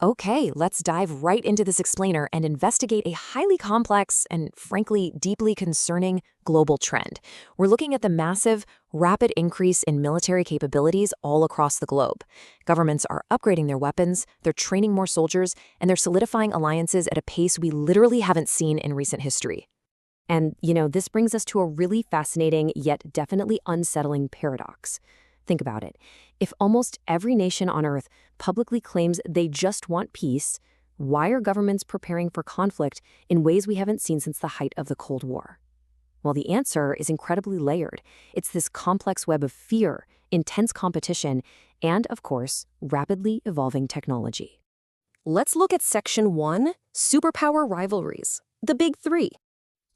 Okay, let's dive right into this explainer and investigate a highly complex and, frankly, deeply concerning global trend. We're looking at the massive, rapid increase in military capabilities all across the globe. Governments are upgrading their weapons, they're training more soldiers, and they're solidifying alliances at a pace we literally haven't seen in recent history. And, this brings us to a really fascinating yet definitely unsettling paradox. Think about it. If almost every nation on Earth publicly claims they just want peace, why are governments preparing for conflict in ways we haven't seen since the height of the Cold War? Well, the answer is incredibly layered. It's this complex web of fear, intense competition, and, of course, rapidly evolving technology. Let's look at Section 1, Superpower Rivalries, the Big Three.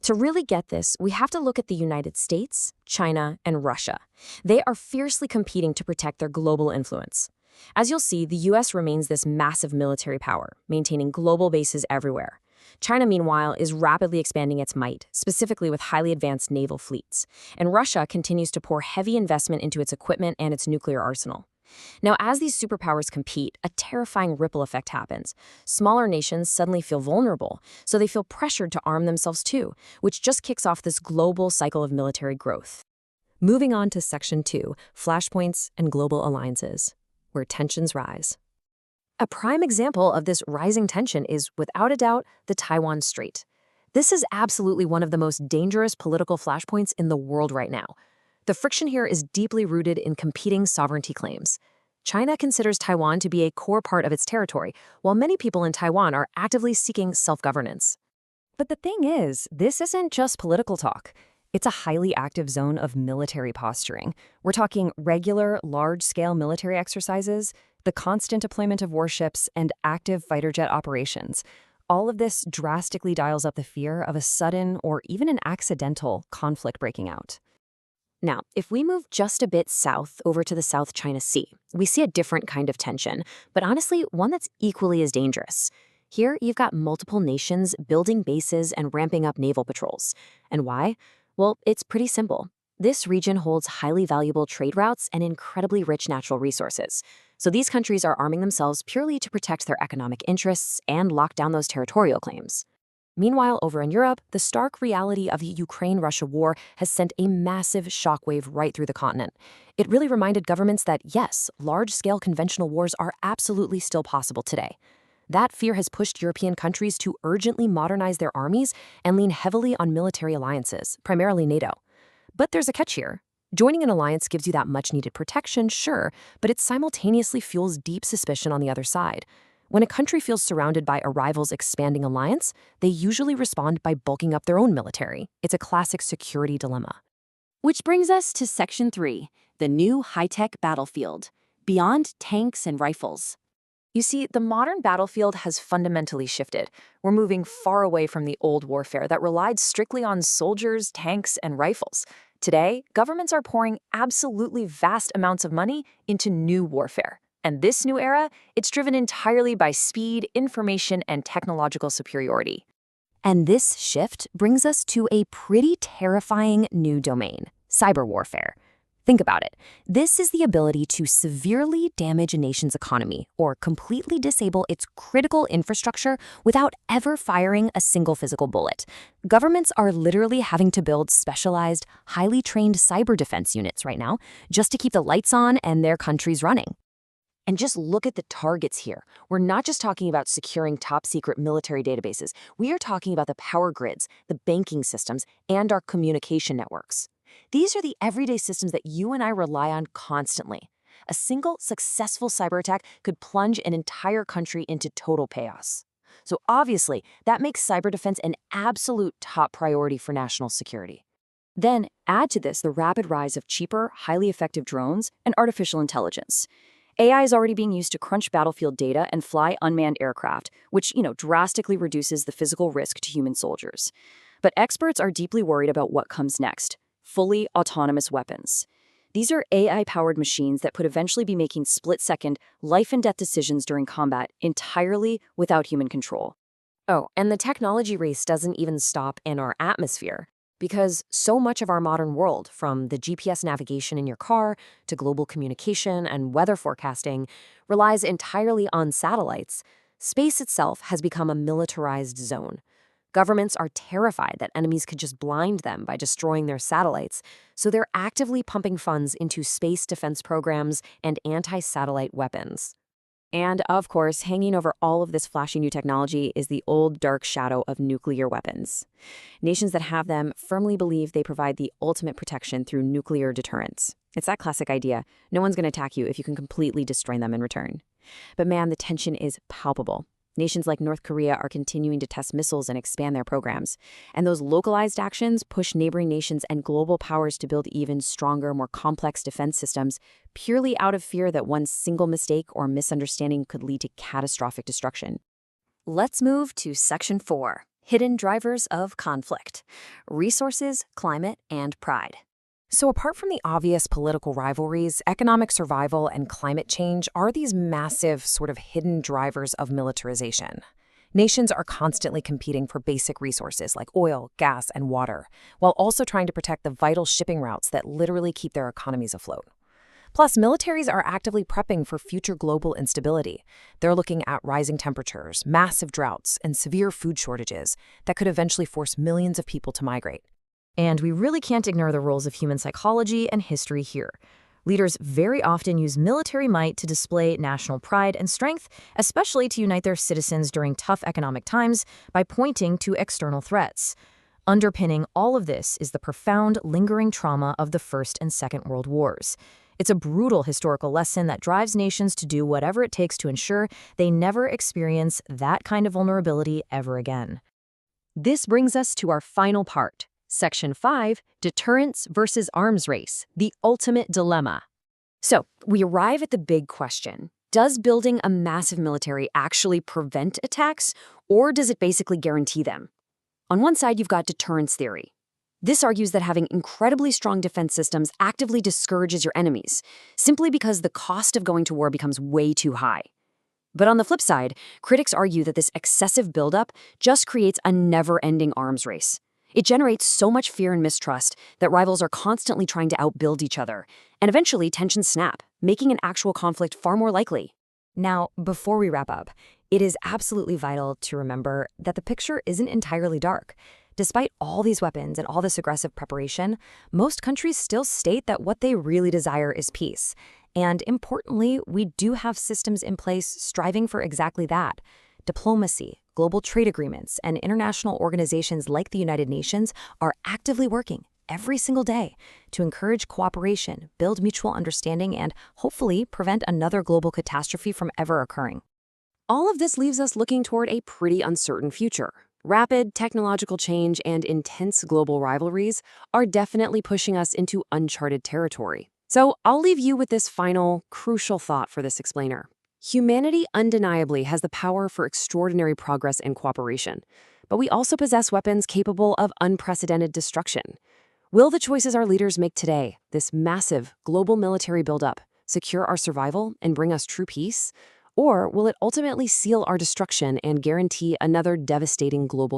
To really get this, we have to look at the United States, China, and Russia. They are fiercely competing to protect their global influence. As you'll see, the US remains this massive military power, maintaining global bases everywhere. China, meanwhile, is rapidly expanding its might, specifically with highly advanced naval fleets. And Russia continues to pour heavy investment into its equipment and its nuclear arsenal. Now, as these superpowers compete, a terrifying ripple effect happens. Smaller nations suddenly feel vulnerable, so they feel pressured to arm themselves too, which just kicks off this global cycle of military growth. Moving on to Section 2, Flashpoints and Global Alliances, where tensions rise. A prime example of this rising tension is, without a doubt, the Taiwan Strait. This is absolutely one of the most dangerous political flashpoints in the world right now. The friction here is deeply rooted in competing sovereignty claims. China considers Taiwan to be a core part of its territory, while many people in Taiwan are actively seeking self-governance. But the thing is, this isn't just political talk. It's a highly active zone of military posturing. We're talking regular, large-scale military exercises, the constant deployment of warships, and active fighter jet operations. All of this drastically dials up the fear of a sudden or even an accidental conflict breaking out. Now, if we move just a bit south over to the South China Sea, we see a different kind of tension, but honestly, one that's equally as dangerous. Here, you've got multiple nations building bases and ramping up naval patrols. And why? Well, it's pretty simple. This region holds highly valuable trade routes and incredibly rich natural resources. So these countries are arming themselves purely to protect their economic interests and lock down those territorial claims. Meanwhile, over in Europe, the stark reality of the Ukraine-Russia war has sent a massive shockwave right through the continent. It really reminded governments that, yes, large-scale conventional wars are absolutely still possible today. That fear has pushed European countries to urgently modernize their armies and lean heavily on military alliances, primarily NATO. But there's a catch here. Joining an alliance gives you that much-needed protection, sure, but it simultaneously fuels deep suspicion on the other side. When a country feels surrounded by a rival's expanding alliance, they usually respond by bulking up their own military. It's a classic security dilemma. Which brings us to Section 3, the new high-tech battlefield, beyond tanks and rifles. You see, the modern battlefield has fundamentally shifted. We're moving far away from the old warfare that relied strictly on soldiers, tanks, and rifles. Today, governments are pouring absolutely vast amounts of money into new warfare. And this new era, it's driven entirely by speed, information, and technological superiority. And this shift brings us to a pretty terrifying new domain, cyber warfare. Think about it. This is the ability to severely damage a nation's economy or completely disable its critical infrastructure without ever firing a single physical bullet. Governments are literally having to build specialized, highly trained cyber defense units right now just to keep the lights on and their countries running. And just look at the targets here. We're not just talking about securing top-secret military databases. We are talking about the power grids, the banking systems, and our communication networks. These are the everyday systems that you and I rely on constantly. A single successful cyber attack could plunge an entire country into total chaos. So obviously, that makes cyber defense an absolute top priority for national security. Then add to this the rapid rise of cheaper, highly effective drones and artificial intelligence. AI is already being used to crunch battlefield data and fly unmanned aircraft, which, drastically reduces the physical risk to human soldiers. But experts are deeply worried about what comes next: fully autonomous weapons. These are AI-powered machines that could eventually be making split-second, life-and-death decisions during combat entirely without human control. Oh, and the technology race doesn't even stop in our atmosphere. Because so much of our modern world, from the GPS navigation in your car to global communication and weather forecasting, relies entirely on satellites. Space itself has become a militarized zone. Governments are terrified that enemies could just blind them by destroying their satellites, so they're actively pumping funds into space defense programs and anti-satellite weapons. And, of course, hanging over all of this flashy new technology is the old dark shadow of nuclear weapons. Nations that have them firmly believe they provide the ultimate protection through nuclear deterrence. It's that classic idea: no one's going to attack you if you can completely destroy them in return. But man, the tension is palpable. Nations like North Korea are continuing to test missiles and expand their programs. And those localized actions push neighboring nations and global powers to build even stronger, more complex defense systems, purely out of fear that one single mistake or misunderstanding could lead to catastrophic destruction. Let's move to Section 4, Hidden Drivers of Conflict: Resources, Climate, and Pride. So apart from the obvious political rivalries, economic survival and climate change are these massive sort of hidden drivers of militarization. Nations are constantly competing for basic resources like oil, gas, and water, while also trying to protect the vital shipping routes that literally keep their economies afloat. Plus, militaries are actively prepping for future global instability. They're looking at rising temperatures, massive droughts, and severe food shortages that could eventually force millions of people to migrate. And we really can't ignore the roles of human psychology and history here. Leaders very often use military might to display national pride and strength, especially to unite their citizens during tough economic times by pointing to external threats. Underpinning all of this is the profound, lingering trauma of the First and Second World Wars. It's a brutal historical lesson that drives nations to do whatever it takes to ensure they never experience that kind of vulnerability ever again. This brings us to our final part. Section 5, Deterrence versus Arms Race, the Ultimate Dilemma. So, we arrive at the big question. Does building a massive military actually prevent attacks, or does it basically guarantee them? On one side, you've got deterrence theory. This argues that having incredibly strong defense systems actively discourages your enemies, simply because the cost of going to war becomes way too high. But on the flip side, critics argue that this excessive buildup just creates a never-ending arms race. It generates so much fear and mistrust that rivals are constantly trying to outbuild each other, and eventually tensions snap, making an actual conflict far more likely. Now, before we wrap up, it is absolutely vital to remember that the picture isn't entirely dark. Despite all these weapons and all this aggressive preparation, most countries still state that what they really desire is peace. And importantly, we do have systems in place striving for exactly that. Diplomacy, global trade agreements, and international organizations like the United Nations are actively working every single day to encourage cooperation, build mutual understanding, and hopefully prevent another global catastrophe from ever occurring. All of this leaves us looking toward a pretty uncertain future. Rapid technological change and intense global rivalries are definitely pushing us into uncharted territory. So I'll leave you with this final, crucial thought for this explainer. Humanity undeniably has the power for extraordinary progress and cooperation, but we also possess weapons capable of unprecedented destruction. Will the choices our leaders make today, this massive global military buildup, secure our survival and bring us true peace? Or will it ultimately seal our destruction and guarantee another devastating global